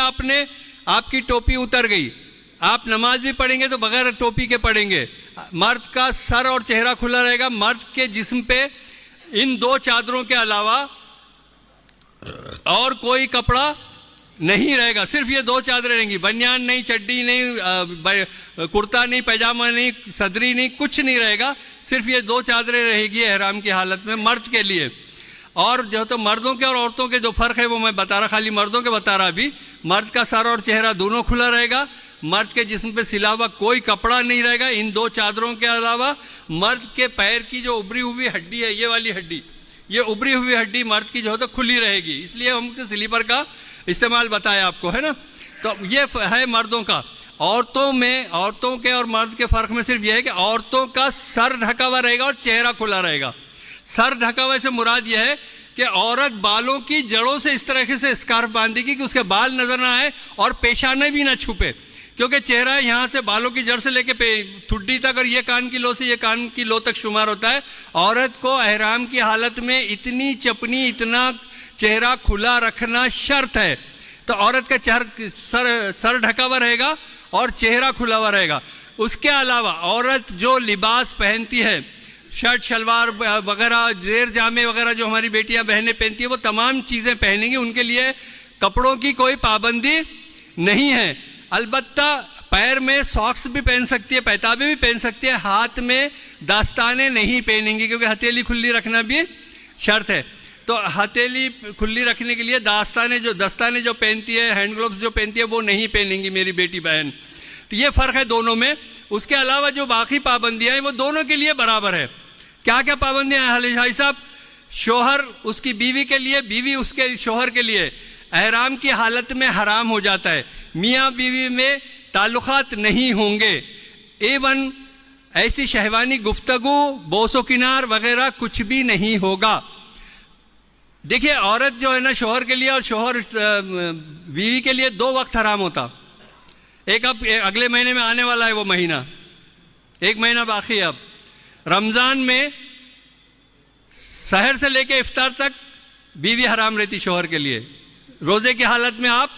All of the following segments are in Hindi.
आपने, आपकी टोपी उतर गई, आप नमाज भी पढ़ेंगे तो बगैर टोपी के पढ़ेंगे। मर्द का सर और चेहरा खुला रहेगा। मर्द के जिस्म पे इन दो चादरों के अलावा और कोई कपड़ा नहीं रहेगा, सिर्फ ये दो चादरें रहेंगी। बनियान नहीं, चड्डी नहीं, कुर्ता नहीं, पैजामा नहीं, सदरी नहीं, कुछ नहीं रहेगा, सिर्फ ये दो चादरें रहेगी एहराम की हालत में मर्द के लिए। और जो तो मर्दों के और औरतों के जो फ़र्क है वो मैं बता रहा, खाली मर्दों के बता रहा अभी। मर्द का सर और चेहरा दोनों खुला रहेगा, मर्द के जिस्म पे सिला हुआ कोई कपड़ा नहीं रहेगा इन दो चादरों के अलावा। मर्द के पैर की जो उभरी हुई हड्डी है, ये वाली हड्डी, ये उभरी हुई हड्डी मर्द की जो है तो खुली रहेगी, इसलिए हम स्लीपर का इस्तेमाल बताया आपको, है ना। तो ये है मर्दों का। औरतों में, औरतों के और मर्द के फ़र्क में सिर्फ यह है कि औरतों का सर ढका हुआ रहेगा और चेहरा खुला रहेगा। सर ढका हुआ से मुराद यह है कि औरत बालों की जड़ों से इस तरह से स्कार्फ बांधेगी कि उसके बाल नजर ना आए और पेशाने भी ना छुपे, क्योंकि चेहरा यहाँ से बालों की जड़ से लेके ठुड्डी तक और ये कान की लो से ये कान की लो तक शुमार होता है। औरत को एहराम की हालत में इतनी चपनी, इतना चेहरा खुला रखना शर्त है। तो औरत का सर ढका हुआ रहेगा और चेहरा खुला हुआ रहेगा। उसके अलावा औरत जो लिबास पहनती है, शर्ट शलवार वगैरह, जेर जामे वगैरह जो हमारी बेटियां बहनें पहनती है, वो तमाम चीज़ें पहनेंगी। उनके लिए कपड़ों की कोई पाबंदी नहीं है। अलबत्ता पैर में सॉक्स भी पहन सकती है, पैताबे भी पहन सकती है, हाथ में दास्ताने नहीं पहनेंगी क्योंकि हथेली खुली रखना भी शर्त है। तो हथेली खुली रखने के लिए दस्ताने जो पहनती है, हैंड ग्लोव्स जो पहनती है, वो नहीं पहनेंगी मेरी बेटी बहन। तो ये फ़र्क है दोनों में। उसके अलावा जो बाकी पाबंदियाँ हैं वो दोनों के लिए बराबर है। क्या क्या पाबंदियाँ हैं भाई साहब? शोहर उसकी बीवी के लिए, बीवी उसके शोहर के लिए एहराम की हालत में हराम हो जाता है। मियाँ बीवी में ताल्लुकात नहीं होंगे। एवन ऐसी शहवानी गुफ्तगू, बोसो किनार वगैरह कुछ भी नहीं होगा। देखिए, औरत जो है ना शोहर के लिए और शोहर बीवी के लिए दो वक्त हराम होता। एक अब अगले महीने में आने वाला है वो महीना, एक महीना बाकी है। अब रमज़ान में सहर से लेके इफ्तार तक बीवी हराम रहती शोहर के लिए। रोज़े की हालत में आप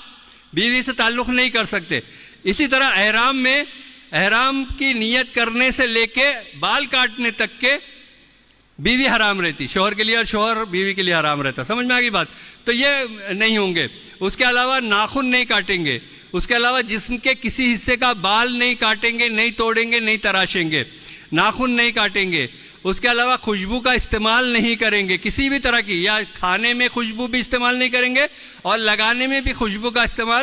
बीवी से ताल्लुक़ नहीं कर सकते। इसी तरह एहराम में, एहराम की नियत करने से लेके बाल काटने तक के बीवी हराम रहती शोहर के लिए और शोहर बीवी के लिए हराम रहता। समझ में आ गई बात? तो ये नहीं होंगे। उसके अलावा नाखून नहीं काटेंगे। उसके अलावा जिस्म के किसी हिस्से का बाल नहीं काटेंगे, नहीं तोड़ेंगे, नहीं तराशेंगे, नाखून नहीं काटेंगे। उसके अलावा खुशबू का इस्तेमाल नहीं करेंगे किसी भी तरह की, या खाने में खुशबू भी इस्तेमाल नहीं करेंगे और लगाने में भी खुशबू का इस्तेमाल